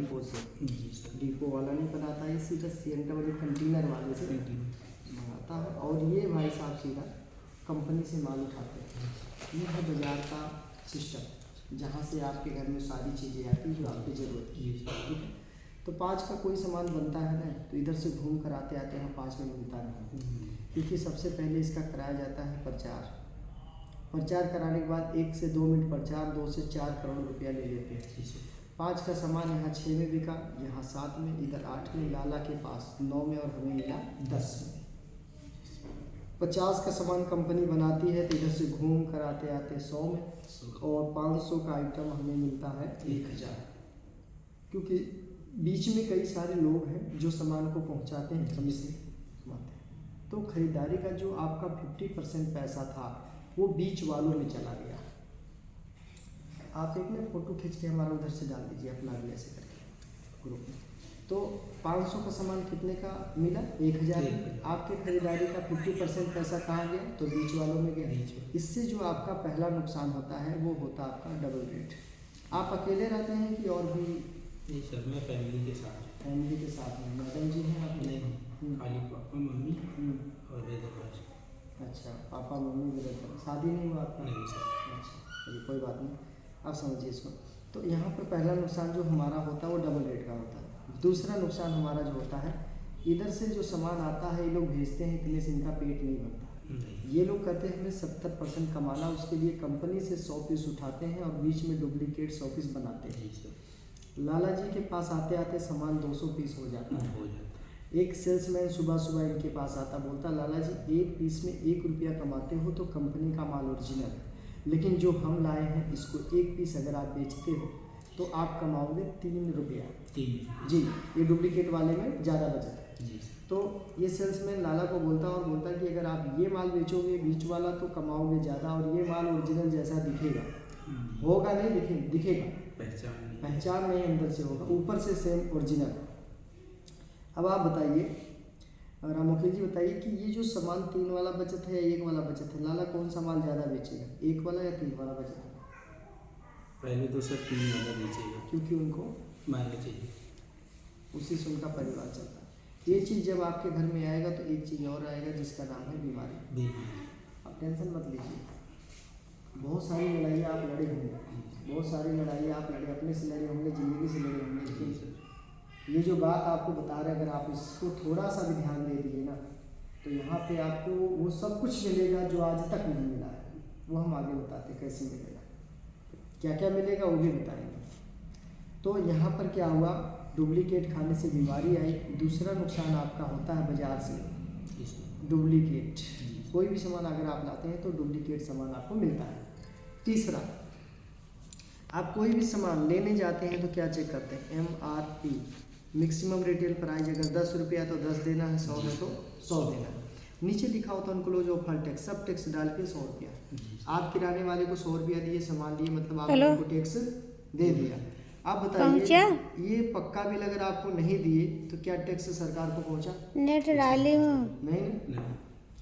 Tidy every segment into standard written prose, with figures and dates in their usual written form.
Depot से? जी sir. Depot वाला नहीं बनाता, ये सीधा CNW कंटेनर वाले से मंगाता है। और ये भाई साहब सीधा कंपनी से माल उठाते हैं। ये है बाज़ार का सिस्टम, जहाँ से आपके घर में सारी चीज़ें आती हैं जो आपकी ज़रूरत की। ठीक है, तो 5 का कोई सामान बनता है ना, तो इधर से घूम कर आते आते यहाँ 5 में मिलता नहीं, क्योंकि सबसे पहले इसका कराया जाता है प्रचार। प्रचार कराने के बाद 1 से 2 मिनट प्रचार, 2 से 4 करोड़ रुपया ले लेते हैं। 5 का सामान यहाँ 6 में बिका, यहाँ 7 में, इधर 8 में, लाला के पास 9 में, और हमें मिला 10 में। 50 का सामान कंपनी बनाती है, तो इधर से घूम कर आते आते 100 में, और 500 का आइटम हमें मिलता है 1000। क्योंकि बीच में कई सारे लोग हैं जो सामान को पहुंचाते हैं, कमी से कमाते हैं। तो ख़रीदारी का जो आपका 50% पैसा था वो बीच वालों में चला गया। आप एक ना फ़ोटो खींच के हमारा उधर से डाल दीजिए अपना भी ऐसे करके ग्रुप में। तो 500 का सामान कितने का मिला? 1000। आपके खरीदारी का 50% पैसा कहाँ गया? तो बीच वालों में गया। इससे जो आपका पहला नुकसान होता है वो होता है आपका डबल रेट। आप अकेले रहते हैं कि और भी? नहीं सर, मैं फैमिली के साथ। फैमिली के साथ में। मैडम जी हैं आप? नहीं, खाली पापा मम्मी और ब्रदर। अच्छा, पापा मम्मी ब्रदर। शादी नहीं हुआ आपका? नहीं सर। अच्छा, चलिए कोई बात नहीं, आप समझिए इसको। तो यहाँ पर पहला नुकसान जो हमारा होता है वो डबल रेट का होता है। दूसरा नुकसान हमारा जो होता है, इधर से जो सामान आता है ये लोग भेजते हैं, इतने से इनका पेट नहीं भरता। ये लोग कहते हैं हमें 70% कमाना, उसके लिए कंपनी से 100 पीस उठाते हैं और बीच में डुप्लीकेट 100 पीस बनाते हैं। लाला जी के पास आते आते सामान 200 पीस हो जाता है। एक सेल्समैन सुबह सुबह इनके पास आता, बोलता लाला जी 1 पीस में 1 रुपया कमाते हो तो कंपनी का माल ओरिजिनल है, लेकिन जो हम लाए हैं इसको 1 पीस अगर आप बेचते हो तो आप कमाओगे 3 रुपया। जी, ये डुप्लीकेट वाले में ज़्यादा बचत है जी। तो ये सेल्समैन लाला को बोलता और बोलता कि अगर आप ये माल बेचोगे बीच वाला तो कमाओगे ज़्यादा, और ये माल ओरिजिनल जैसा दिखेगा, होगा नहीं, दिखेगा, पहचान नहीं अंदर से होगा, ऊपर से सेम ओरिजिनल। अब आप बताइए रामोखी जी, बताइए कि ये जो सामान 3 वाला बचत है या 1 वाला बचत है, लाला कौन सा माल ज़्यादा बेचेगा, 1 वाला या 3 वाला बचत है? पहले तो सर 3 वाला बेचेगा, क्योंकि उनको मारना चाहिए, उसी से उनका परिवार चलता है। ये चीज़ जब आपके घर में आएगा तो एक चीज़ और आएगा जिसका नाम है बीमारी। आप टेंशन मत लीजिए, बहुत सारी लड़ाइयाँ आप लड़े होंगे, बहुत सारी लड़ाइयाँ आप लड़े, अपने से लड़े होंगे, ज़िंदगी से लड़े होंगे, लेकिन ये जो बात आपको बता रहे हैं, अगर आप इसको थोड़ा सा भी ध्यान दे दिए ना, तो यहाँ पे आपको वो सब कुछ मिलेगा जो आज तक नहीं मिला है। वो हम आगे बताते कैसे मिलेगा, क्या क्या मिलेगा वो भी बताएंगे। तो यहाँ पर क्या हुआ, डुप्लीकेट खाने से बीमारी आई। दूसरा नुकसान आपका होता है बाज़ार से डुप्लीकेट, कोई भी सामान अगर आप लाते हैं तो डुप्लीकेट सामान आपको मिलता है। तीसरा, आप कोई भी सामान लेने जाते हैं तो क्या चेक करते हैं? MRP, maximum retail price. अगर 10 रुपया तो 10 देना है, 100 है तो 100 देना है। नीचे लिखा होता है उनको जो ऑफर टैक्स, सब टैक्स डाल के 100 रुपया। आप किराने वाले को 100 रुपया दिए, सामान लिए, मतलब आपने उनको टैक्स दे दिया। आप बताइए ये पक्का बिल अगर आपको नहीं दिए तो क्या टैक्स सरकार को पहुंचा? नेट डाली हूँ नहीं।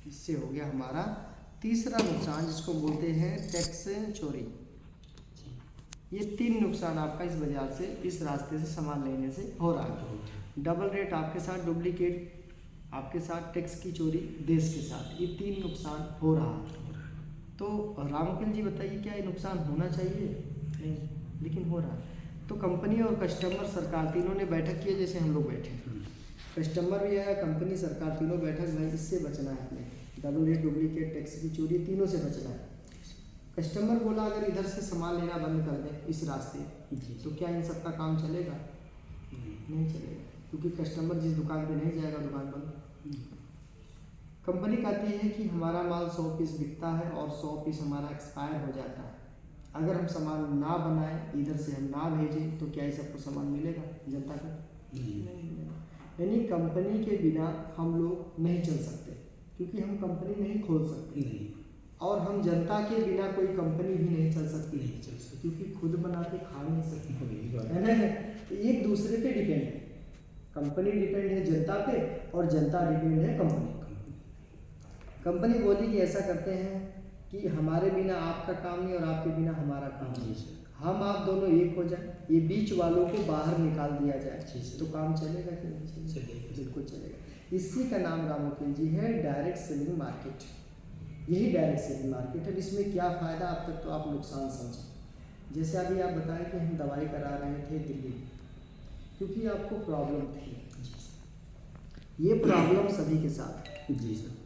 इससे हो गया हमारा तीसरा नुकसान, जिसको बोलते हैं टैक्स चोरी। ये 3 नुकसान आपका इस बाजार से, इस रास्ते से सामान लेने से हो रहा है। डबल रेट आपके साथ, डुप्लीकेट आपके साथ, टैक्स की चोरी देश के साथ, ये 3 नुकसान हो रहा है। तो रामकिल जी बताइए क्या ये नुकसान होना चाहिए? नहीं, लेकिन हो रहा है। तो कंपनी और कस्टमर, सरकार, तीनों ने बैठक की है, जैसे हम लोग बैठे, कस्टमर भी आया, कंपनी, सरकार, तीनों बैठक भाई इससे बचना है हमें, डबल रेट, डुप्लीकेट, टैक्स की चोरी, तीनों से बचना है। कस्टमर बोला अगर इधर से सामान लेना बंद कर दें इस रास्ते, तो क्या इन सबका काम चलेगा? नहीं चलेगा, क्योंकि कस्टमर जिस दुकान पे नहीं जाएगा दुकान बंद। कंपनी कहती है कि हमारा माल 100 पीस बिकता है और 100 पीस हमारा एक्सपायर हो जाता है। अगर हम सामान ना बनाएं, इधर से हम ना भेजें, तो क्या ये सबको सामान मिलेगा जनता को? नहीं मिलेगा। यानी कंपनी के बिना हम लोग नहीं चल सकते, क्योंकि हम कंपनी नहीं खोल सकते, और हम जनता के बिना कोई कंपनी भी नहीं चल सकती, क्योंकि खुद बना के खा नहीं सकते, है ना? एक दूसरे पे डिपेंड है, कंपनी डिपेंड है जनता पे और जनता डिपेंड है कंपनी। कंपनी बोली कि ऐसा करते हैं कि हमारे बिना आपका काम नहीं और आपके बिना हमारा काम नहीं, हम आप दोनों एक हो जाए, ये बीच वालों को बाहर निकाल दिया जाए, जी सर। तो काम चलेगा कि नहीं चलेगा? चलेगा। बिल्कुल चलेगा। इसी का नाम रामवकील जी है डायरेक्ट सेलिंग मार्केट। यही डायरेक्ट सेलिंग मार्केट है। इसमें क्या फ़ायदा, अब तक तो आप नुकसान समझें। जैसे अभी आप बताएं कि हम दवाई करा रहे थे दिल्ली, क्योंकि आपको प्रॉब्लम थी, ये प्रॉब्लम सभी के साथ है। जी सर।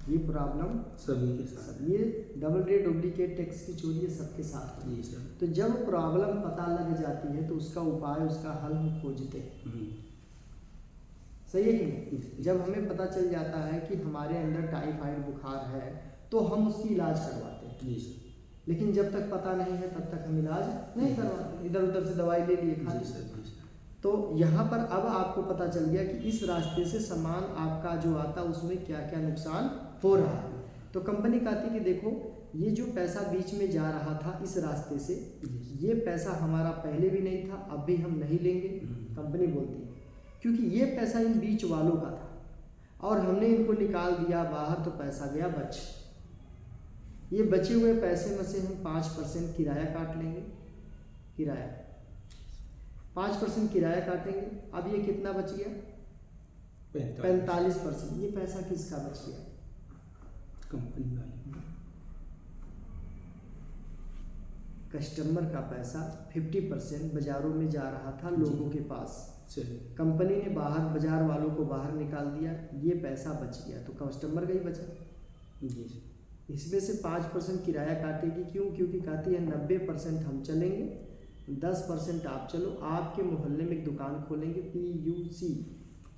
ये प्रॉब्लम सभी के साथ। ये डबल रेट डुप्लीकेट टैक्स की चोरी है सबके साथ है। जी सर। तो जब प्रॉब्लम पता लग जाती है तो उसका उपाय, उसका हल हम खोजते हैं। सही है कि नहीं? जब हमें पता चल जाता है कि हमारे अंदर टाइफाइड बुखार है तो हम उसकी इलाज करवाते हैं। जी सर। लेकिन जब तक पता नहीं है तब तक हम इलाज नहीं करवाते, इधर उधर से दवाई ले लिए, खा जी ली। सर। जी सर। तो यहाँ पर अब आपको पता चल गया कि इस रास्ते से सामान आपका जो आता उसमें क्या क्या नुकसान हो रहा है। तो कंपनी कहती कि देखो ये जो पैसा बीच में जा रहा था इस रास्ते से, ये पैसा हमारा पहले भी नहीं था, अब भी हम नहीं लेंगे। कंपनी बोलती है क्योंकि ये पैसा इन बीच वालों का था और हमने इनको निकाल दिया बाहर, तो पैसा गया बच। ये बचे हुए पैसे में से हम 5% किराया काट लेंगे। किराया 5% किराया काटेंगे। अब ये कितना बच गया? 45%। ये पैसा किसका बच गया? कंपनी वाले। कस्टमर का पैसा 50% बाजारों में जा रहा था लोगों के पास। चलिए। कंपनी ने बाहर बाजार वालों को बाहर निकाल दिया, ये पैसा बच गया, तो कस्टमर का ही बचा। जी। इसमें से 5% किराया काटेगी। क्यों? क्योंकि कहती है 90% हम चलेंगे, 10% आप चलो। आपके मोहल्ले में एक दुकान खोलेंगे PUC,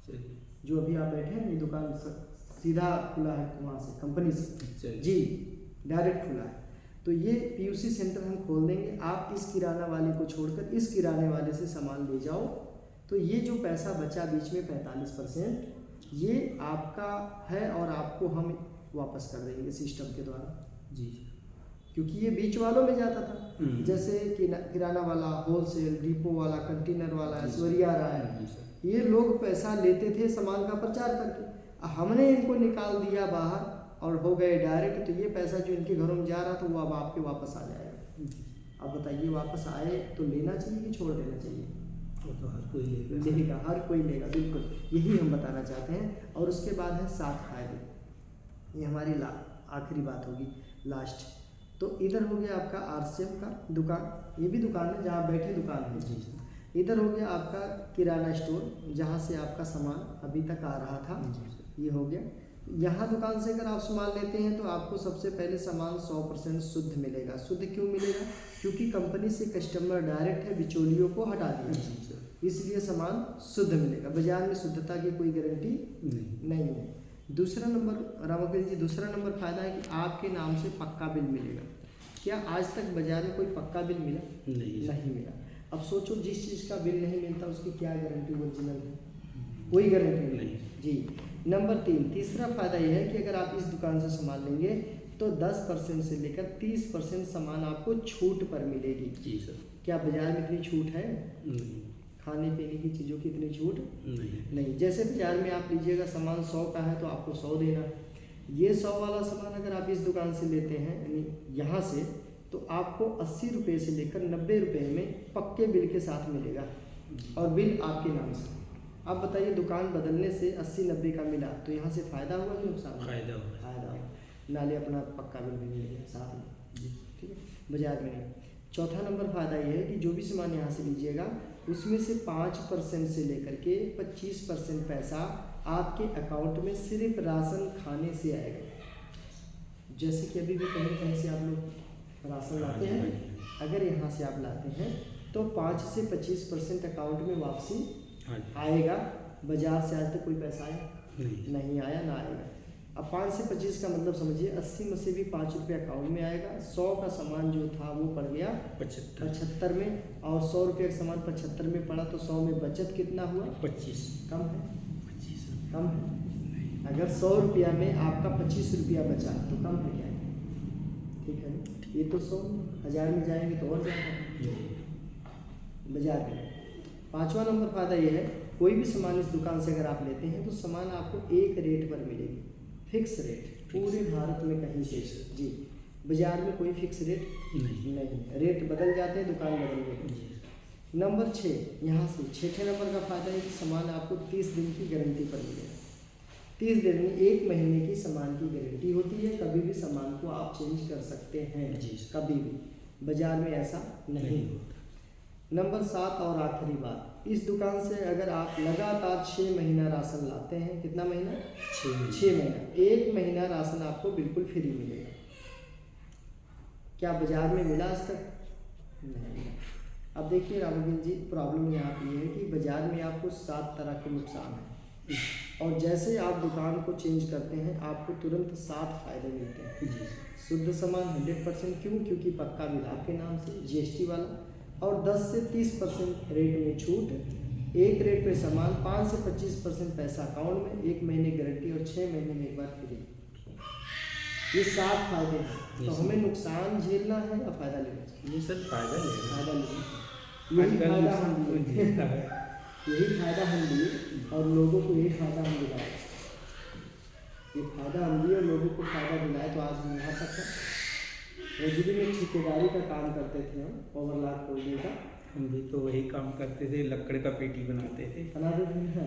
चलिए। जो अभी आप बैठे हैं, ये दुकान सीधा खुला है वहाँ से, कंपनी से जी, डायरेक्ट खुला है। तो ये PUC सेंटर हम खोल देंगे। आप इस किराना वाले को छोड़कर इस किराने वाले से सामान ले जाओ, तो ये जो पैसा बचा बीच में 45% ये आपका है और आपको हम वापस कर देंगे सिस्टम के द्वारा। जी। क्योंकि ये बीच वालों में जाता था, जैसे कि किराना वाला, होलसेल, डिपो वाला, कंटेनर वाला, ऐश्वर्या राय, ये लोग पैसा लेते थे सामान का प्रचार करके। हमने इनको निकाल दिया बाहर और हो गए डायरेक्ट, तो ये पैसा जो इनके घरों में जा रहा था वो अब आपके वापस आ जाएगा। अब बताइए, वापस आए तो लेना चाहिए कि छोड़ देना चाहिए? वो तो हर कोई लेगा, हर कोई लेगा, बिल्कुल यही हम बताना चाहते हैं। और उसके बाद है 7 फायदे। ये हमारी आखिरी बात होगी, लास्ट। तो इधर हो गया आपका RCM का दुकान, ये भी दुकान है जहाँ बैठे दुकान है। जी। इधर हो गया आपका किराना स्टोर, जहाँ से आपका सामान अभी तक आ रहा था, ये हो गया। यहाँ दुकान से अगर आप सामान लेते हैं तो आपको सबसे पहले सामान 100% शुद्ध मिलेगा। शुद्ध क्यों मिलेगा? क्योंकि कंपनी से कस्टमर डायरेक्ट है, बिचौलियों को हटा दिया, इसलिए सामान शुद्ध मिलेगा। बाजार में शुद्धता की कोई गारंटी नहीं है। दूसरा नंबर रामवकील जी, दूसरा नंबर फायदा है कि आपके नाम से पक्का बिल मिलेगा। क्या आज तक बाजार में कोई पक्का बिल मिला? नहीं मिला। अब सोचो, जिस चीज़ का बिल नहीं मिलता उसकी क्या गारंटी ओरिजिनल है? कोई गारंटी नहीं जी। नंबर 3, तीसरा फायदा यह है कि अगर आप इस दुकान से सामान लेंगे तो 10% से लेकर 30% सामान आपको छूट पर मिलेगी। जी सर। क्या बाजार में इतनी छूट है? नहीं। खाने पीने की चीज़ों की इतनी छूट नहीं। जैसे बाजार में आप लीजिएगा सामान 100 का है तो आपको 100 देना। ये 100 वाला सामान अगर आप इस दुकान से लेते हैं यानी यहाँ से, तो आपको 80 रुपये से लेकर 90 रुपये में पक्के बिल के साथ मिलेगा और बिल आपके नाम से। अब बताइए, दुकान बदलने से 80-90 का मिला तो यहाँ से फ़ायदा हुआ कि नुकसान? फायदा हुआ। फ़ायदा हुआ। नाले अपना पक्का बिल भी मिल गया साथ में जी, ठीक है, बाजार में नहीं। चौथा नंबर फ़ायदा ये है कि जो भी सामान यहाँ से लीजिएगा उसमें से 5% से लेकर के 25% पैसा आपके अकाउंट में सिर्फ राशन खाने से आएगा। जैसे कि अभी भी कहीं कहीं से आप लोग राशन लाते हैं, अगर यहाँ से आप लाते हैं तो 5 से 25% अकाउंट में वापसी आएगा। बाजार से आज तक कोई पैसा आया नहीं आया, ना आएगा। अब 5 से 25 का मतलब समझिए 80 में से भी 5 रुपये अकाउंट में आएगा। 100 का सामान जो था वो पड़ गया 75 में, और 100 रुपये का सामान 75 में पड़ा तो 100 में बचत कितना हुआ? 25। कम है? 25 कम है। अगर 100 रुपया में आपका 25 रुपया बचा तो कम है क्या? ठीक है, ये तो 100 1000 में जाएंगे तो और ज़्यादा बाजार में। 5वां नंबर फ़ायदा ये है, कोई भी सामान इस दुकान से अगर आप लेते हैं तो सामान आपको एक रेट पर मिलेगी, फिक्स रेट, पूरे भारत में कहीं से जी। बाजार में कोई फिक्स रेट नहीं। नहीं, रेट बदल जाते हैं, दुकान बदल गई। जी। नंबर 6, यहाँ से छठे नंबर का फायदा है कि सामान आपको 30 दिन की गारंटी पर मिलेगा। 30 दिन में 1 महीने की सामान की गारंटी होती है, कभी भी सामान को आप चेंज कर सकते हैं। जी। कभी भी, बाजार में ऐसा नहीं होता। नंबर 7 और आखिरी बात, इस दुकान से अगर आप लगातार 6 महीना राशन लाते हैं, कितना महीना? 6 महीना, 1 महीना राशन आपको बिल्कुल फ्री मिलेगा। क्या बाजार में मिला आज तक? नहीं। अब देखिए रामगोविंद जी, प्रॉब्लम यहाँ पे ये है कि बाजार में आपको 7 तरह के नुकसान हैं, और जैसे आप दुकान को चेंज करते हैं आपको तुरंत 7 फायदे मिलते हैं। जी। शुद्ध सामान 100%, क्यों? क्योंकि पक्का बिल आपके नाम से, जीएसटी वाला, और 10 से 30% रेट में छूट, एक रेट पे सामान, 5 से 25% पैसा अकाउंट में, 1 महीने गारंटी और 6 महीने में एक बार फ्री। ये 7 फायदे हैं। तो हमें नुकसान झेलना है या फायदा लेना चाहिए? ये सर फायदा लेना। फायदा लेना। यही फायदा हम लिए, यही फायदा हम लिए और लोगों को यही फायदा हम दिलाए। ये फायदा हम दिए और लोगों को फायदा दिलाए, तो आज हम यहाँ तक है। होजरी में ठेकेदारी का काम करते थे हम, ओवरलॉक होल्डिंग का। हम भी तो वही काम करते थे, लकड़ का पेटी बनाते थे। बनाते थे,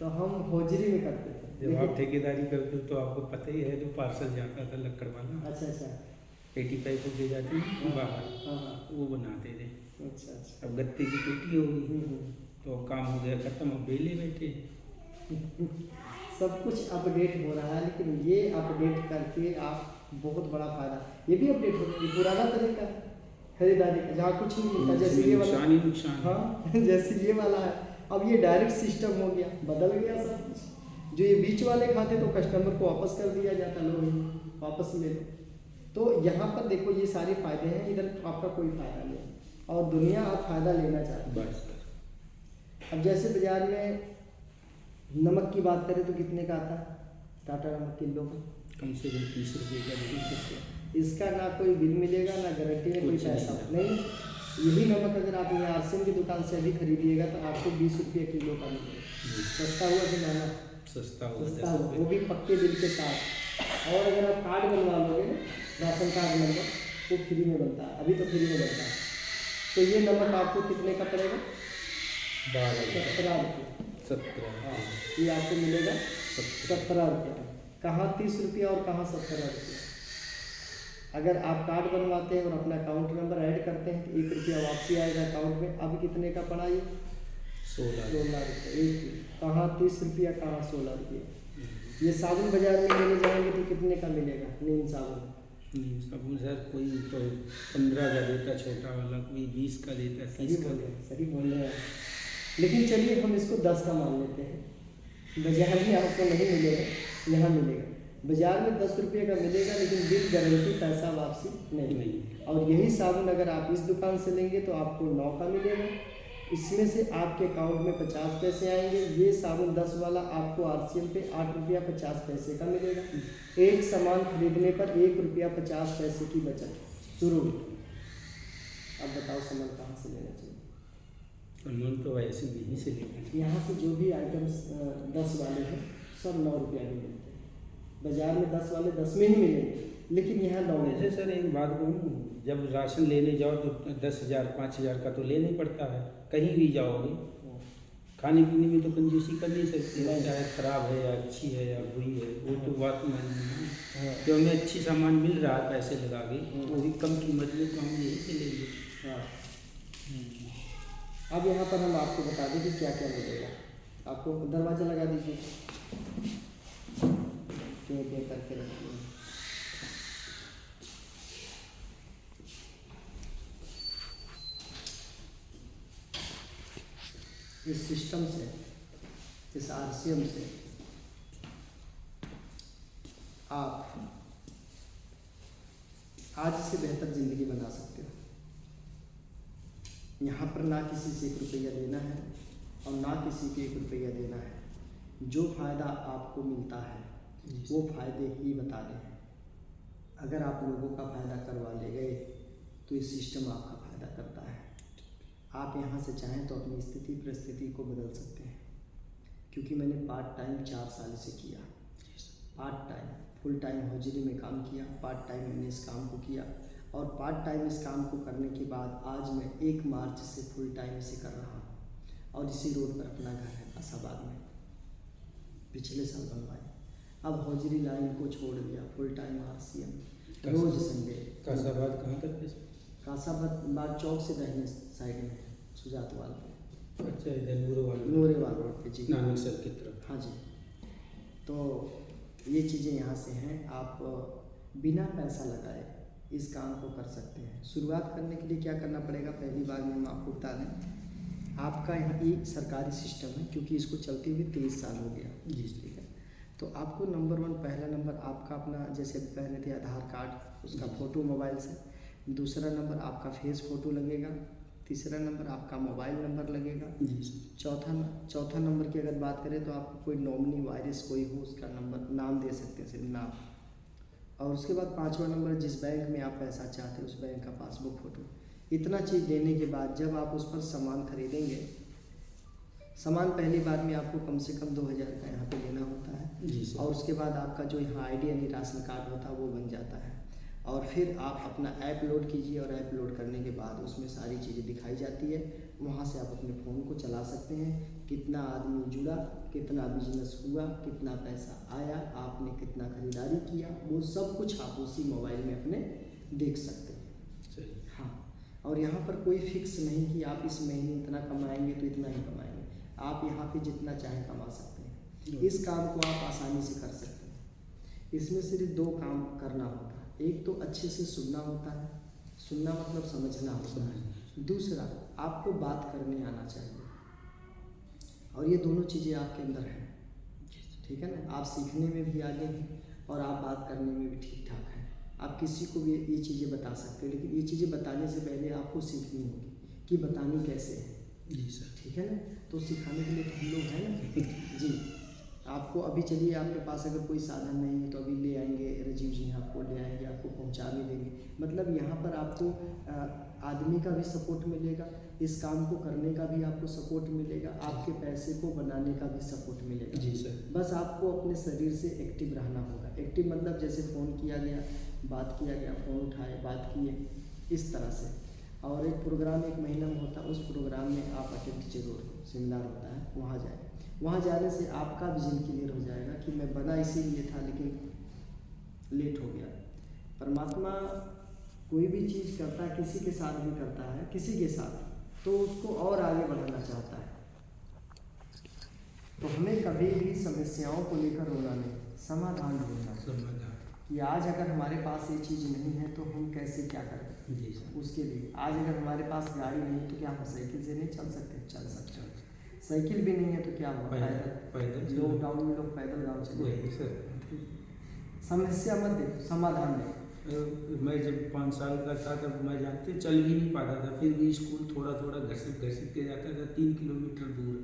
तो हम होजरी में करते थे। जब आप ठेकेदारी करते तो आपको पता ही है, जो पार्सल जाता था लकड़ वाला, अच्छा। पेटी पैक दे जाती थी बाहर, हाँ। वो बनाते थे। अच्छा। अब गत्ते की पेटी होगी तो काम हो गया खत्म, अब बेले बैठे। सब कुछ अपडेट हो रहा है, लेकिन ये अपडेट करके आप बहुत बड़ा फायदा, ये भी अपडेट हो गया। पुराना तरीका खरीदारी का, जहाँ कुछ नहीं मिलता, जैसे ये वाला, नुकसान ही नुकसान। हाँ जैसे ये वाला है, अब ये डायरेक्ट सिस्टम हो गया, बदल गया सब कुछ। जो ये बीच वाले खाते तो कस्टमर को वापस कर दिया जाता, लो वापस ले लो। तो यहाँ पर देखो ये सारे फायदे हैं, इधर आपका कोई फायदा नहीं, और दुनिया आप फायदा लेना चाहती है। बस। अब जैसे बाजार में नमक की बात करें तो कितने का आता है टाटा नमक किलो का? कम से कम 30 रुपये का। 30 रुपये। इसका ना कोई बिल मिलेगा, ना गारंटी में कोई कुछ पैसा नहीं। नहीं। यही नमक अगर आप यहाँ आरसीएम की दुकान से अभी खरीदिएगा तो आपको 20 रुपये किलो का मिलेगा। सस्ता हुआ कि महंगा? सस्ता सस्ता हुआ, वो भी पक्के बिल के साथ। और अगर आप कार्ड बनवा लोगे, राशन कार्ड नंबर, वो फ्री में बनता है, अभी तो फ्री में बनता है। तो ये नमक आपको कितने का पड़ेगा? 17 रुपये। 17। हाँ, ये आपको मिलेगा 17 रुपये। कहाँ 30 रुपया और कहाँ 17 रुपया? अगर आप कार्ड बनवाते हैं और अपना अकाउंट नंबर ऐड करते हैं तो 1 रुपया वापसी आएगा अकाउंट में। अब कितने का पड़ा ये? 16 रुपये। कहाँ 30 रुपया, कहाँ 16 रुपये। ये साबुन बाजार में लेने जाएंगे तो कितने का मिलेगा नीम साबुन? साबुन सर कोई तो 15 का देता छोटा वाला, कोई 20 का देता, 30 का देता। सही बोल रहे हैं। लेकिन चलिए हम इसको 10 का मान लेते हैं। बाजार में आपको नहीं मिलेगा, यहाँ मिलेगा। बाजार में 10 रुपये का मिलेगा, लेकिन बिल गारंटी, पैसा वापसी नहीं। और यही साबुन अगर आप इस दुकान से लेंगे तो आपको 9 का मिलेगा। इसमें से आपके अकाउंट में 50 पैसे आएंगे। ये साबुन 10 वाला आपको आरसीएम पे 8 रुपया 50 पैसे का मिलेगा। एक सामान खरीदने पर 1 रुपया 50 पैसे की बचत शुरू। अब बताओ सामान कहाँ से लेना चाहिए? सामान तो ऐसे यहीं से लेना चाहिए। यहाँ से जो भी आइटम्स 10 वाले हैं सब 9 रुपया में मिलते हैं। बाजार में 10 वाले 10 में ही मिलेंगे, लेकिन यहाँ 9 में। वैसे सर एक बात कहूँ, जब राशन लेने जाओ तो 10,000 5,000 का तो लेना ही पड़ता है। कहीं भी जाओगे, खाने पीने में तो कंजूसी कर नहीं सकते, चाहे खराब है या अच्छी है या बुरी है, वो तो बात माननी है। जो हमें अच्छी सामान मिल रहा है पैसे लगा के, वो भी कम कीमत में, तो हम यही से लेंगे। हाँ। अब यहाँ पर हम आपको बता दें कि क्या क्या मिलेगा। आपको दरवाज़ा लगा दीजिए, क्यों करके रखिए। इस सिस्टम से, इस आरसीएम से आप आज से बेहतर ज़िंदगी बना सकते हो। यहाँ पर ना किसी से 1 रुपया देना है और ना किसी के 1 रुपया देना है। जो फ़ायदा आपको मिलता है वो फ़ायदे ही बता दें। अगर आप लोगों का फ़ायदा करवा ले गए तो ये सिस्टम आपका फ़ायदा करता है। आप यहाँ से चाहें तो अपनी स्थिति परिस्थिति को बदल सकते हैं, क्योंकि मैंने पार्ट टाइम 4 साल से किया। Part time full time hosiery में काम किया, पार्ट टाइम मैंने इस काम को किया और पार्ट टाइम इस काम को करने के बाद आज मैं 1 मार्च से फुल टाइम इसे कर रहा हूँ और इसी रोड पर अपना घर है आशाबाद में, पिछले साल बनवाए। अब हौजरी लाइन को छोड़ दिया, फुल टाइम RCM, रोज संडे। कासाबाद कहाँ करते हैं? कासाबाद चौक से दाहिने साइड में है, सुजातवाल पे। अच्छा, इधर नूरेवाल रोड पे जी, नानक सर की तरफ। हाँ जी। तो ये चीज़ें यहाँ से हैं, आप बिना पैसा लगाए इस काम को कर सकते हैं। शुरुआत करने के लिए क्या करना पड़ेगा, पहली बार में हम आपको बता दें, आपका यहाँ ये सरकारी सिस्टम है क्योंकि इसको चलते हुए 23 साल हो गया जी, ठीक है। तो आपको नंबर 1 पहला नंबर आपका अपना, जैसे पहले थे आधार कार्ड, उसका फ़ोटो मोबाइल से, दूसरा नंबर आपका फेस फ़ोटो लगेगा, तीसरा नंबर आपका मोबाइल नंबर लगेगा जी। चौथा नंबर की अगर बात करें तो आपको कोई नॉमिनी वायरस कोई हो उसका नंबर, नाम दे सकते हैं, सिर्फ नाम। और उसके बाद 5वां नंबर जिस बैंक में आप पैसा चाहते हैं उस बैंक का पासबुक फ़ोटो। इतना चीज़ देने के बाद जब आप उस पर सामान खरीदेंगे, सामान पहली बार में आपको कम से कम 2000 का यहाँ पे लेना होता है जी सर। और उसके बाद आपका जो यहाँ ID यानी राशन कार्ड होता है वो बन जाता है और फिर आप अपना ऐप लोड कीजिए और ऐप लोड करने के बाद उसमें सारी चीज़ें दिखाई जाती है। वहाँ से आप अपने फ़ोन को चला सकते हैं, कितना आदमी जुड़ा, कितना बिजनेस हुआ, कितना पैसा आया, आपने कितना खरीदारी किया, वो सब कुछ आप उसी मोबाइल में अपने देख सकते हैं। सही। हाँ, और यहाँ पर कोई फिक्स नहीं कि आप इस महीने इतना कमाएंगे तो इतना ही कमाएंगे, आप यहाँ पे जितना चाहे कमा सकते हैं। इस काम को आप आसानी से कर सकते हैं। इसमें सिर्फ 2 काम करना होता है, एक तो अच्छे से सुनना होता है, सुनना मतलब समझना होता है, दूसरा आपको बात करने आना चाहिए और ये दोनों चीज़ें आपके अंदर हैं, ठीक है ना। आप सीखने में भी आगे हैं और आप बात करने में भी ठीक ठाक हैं। आप किसी को भी ये चीज़ें बता सकते हो, लेकिन ये चीज़ें बताने से पहले आपको सीखनी होगी कि बतानी कैसे है जी सर। ठीक है ना। तो सिखाने के लिए तो हम लोग हैं ना जी। आपको अभी चलिए, आपके पास अगर कोई साधन नहीं है तो अभी ले आएंगे, राजीव जी आपको ले आएंगे, आपको पहुंचा भी देंगे। मतलब यहाँ पर आपको आदमी का भी सपोर्ट मिलेगा, इस काम को करने का भी आपको सपोर्ट मिलेगा, आपके पैसे को बनाने का भी सपोर्ट मिलेगा जी सर। बस आपको अपने शरीर से एक्टिव रहना होगा। एक्टिव मतलब जैसे फ़ोन किया गया, बात किया गया, फ़ोन उठाए, बात किए, इस तरह से। और एक प्रोग्राम 1 महीना में होता है, उस प्रोग्राम में आप अटेंड जरूर, सेमिनार होता है, वहाँ जाए। वहाँ जाने से आपका विजन क्लियर हो जाएगा कि मैं बना इसीलिए था लेकिन लेट हो गया। परमात्मा कोई भी चीज़ करता है, किसी के साथ भी करता है, किसी के साथ, तो उसको और आगे बढ़ाना चाहता है। तो हमें कभी भी समस्याओं को लेकर रोना नहीं, समाधान ढूंढना समाधान। कि आज अगर हमारे पास ये चीज़ नहीं है तो हम कैसे क्या करें। जी सर। उसके लिए आज अगर हमारे पास गाड़ी नहीं तो क्या हम साइकिल से नहीं चल सकते, चल सकते हैं। साइकिल भी नहीं है तो क्या हुआ, पैदल। लॉकडाउन में लोग पैदल गाँव चले वही सर। समस्या मत देखो, समाधान देखो। मैं जब 5 साल का था तब मैं जानते चल भी नहीं पाता था, फिर भी स्कूल थोड़ा थोड़ा घसीट के जाता था, 3 किलोमीटर दूर।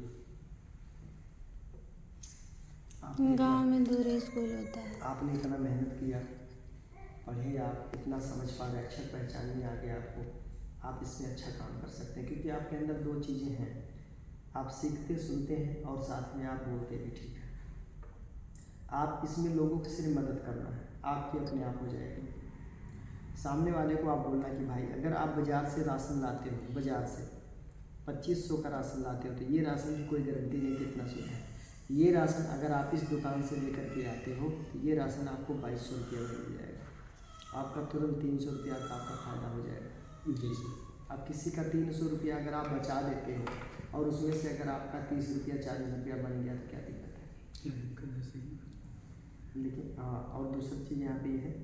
गांव में दूर स्कूल होता है। आपने इतना मेहनत किया, पढ़े, आप इतना समझ पा रहे, अक्षर पहचानने आ गया आपको, आप इसमें अच्छा काम कर सकते हैं क्योंकि आपके अंदर 2 चीज़ें हैं, आप सीखते सुनते हैं और साथ में आप बोलते भी ठीक है। आप इसमें लोगों की सिर्फ मदद करना है, आपकी अपने आप हो जाएगी। सामने वाले को आप बोलना कि भाई अगर आप बाज़ार से राशन लाते हो, बाज़ार से 2500 का राशन लाते हो तो ये राशन की कोई गारंटी नहीं कितना शुद्ध है। ये राशन अगर आप इस दुकान से लेकर के आते हो तो ये राशन आपको 2200 रुपये में मिल जाएगा, आपका तुरंत 300 रुपया का आपका फ़ायदा हो जाएगा। जी सर। अब किसी का 300 रुपया अगर आप बचा देते हो और उसमें से अगर आपका 30 रुपया 40 रुपया बन गया तो क्या दिक्कत है। क्या दिक्कत है, सही। लेकिन हाँ, और दूसरी चीज़ यहाँ पे ये है,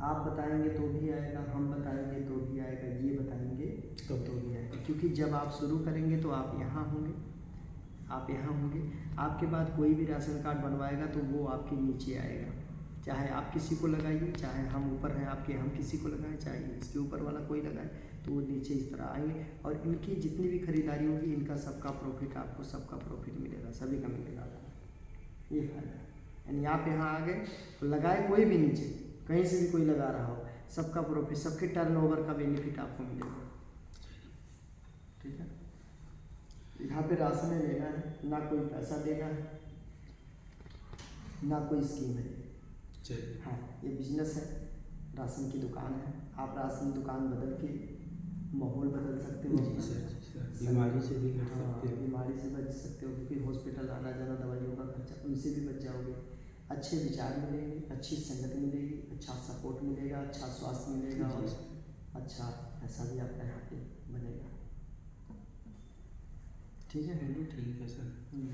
आप बताएंगे तो भी आएगा, हम बताएंगे तो भी आएगा, ये बताएंगे तो भी आएगा। क्योंकि जब आप शुरू करेंगे तो आप यहाँ होंगे, आप यहाँ होंगे, आपके बाद कोई भी राशन कार्ड बनवाएगा तो वो आपके नीचे आएगा। चाहे आप किसी को लगाइए, चाहे हम ऊपर हैं आपके, हम किसी को लगाएं, चाहे इसके ऊपर वाला कोई लगाए, तो वो नीचे इस तरह आएंगे और इनकी जितनी भी खरीदारी होगी इनका सबका प्रॉफिट, आपको सबका प्रॉफिट मिलेगा, सभी का मिलेगा आपको। ये फायदा है। यानी आप यहाँ आ गए तो लगाए कोई भी नीचे, कहीं से भी कोई लगा रहा हो, सबका प्रॉफिट, सबके टर्नओवर का बेनिफिट आपको मिलेगा। ठीक है। यहाँ पे राशन लेना है, ना कोई पैसा देना है, ना कोई स्कीम है, चलिए। हाँ, ये बिजनेस है, राशन की दुकान है। आप राशन दुकान बदल के माहौल बदल सकते हो जी अपना। सर, जी सर, बीमारी से भी लड़ हाँ, सकते हो। बीमारी से बच सकते हो, क्योंकि हॉस्पिटल आना जाना, दवाइयों का खर्चा, उनसे भी बच जाओगे। अच्छे विचार मिलेंगे, अच्छी संगत मिलेगी, अच्छा सपोर्ट मिलेगा, अच्छा स्वास्थ्य मिलेगा जी और सर। अच्छा पैसा भी आपका यहाँ पे बनेगा। ठीक है। चलो ठीक है सर। हम्म।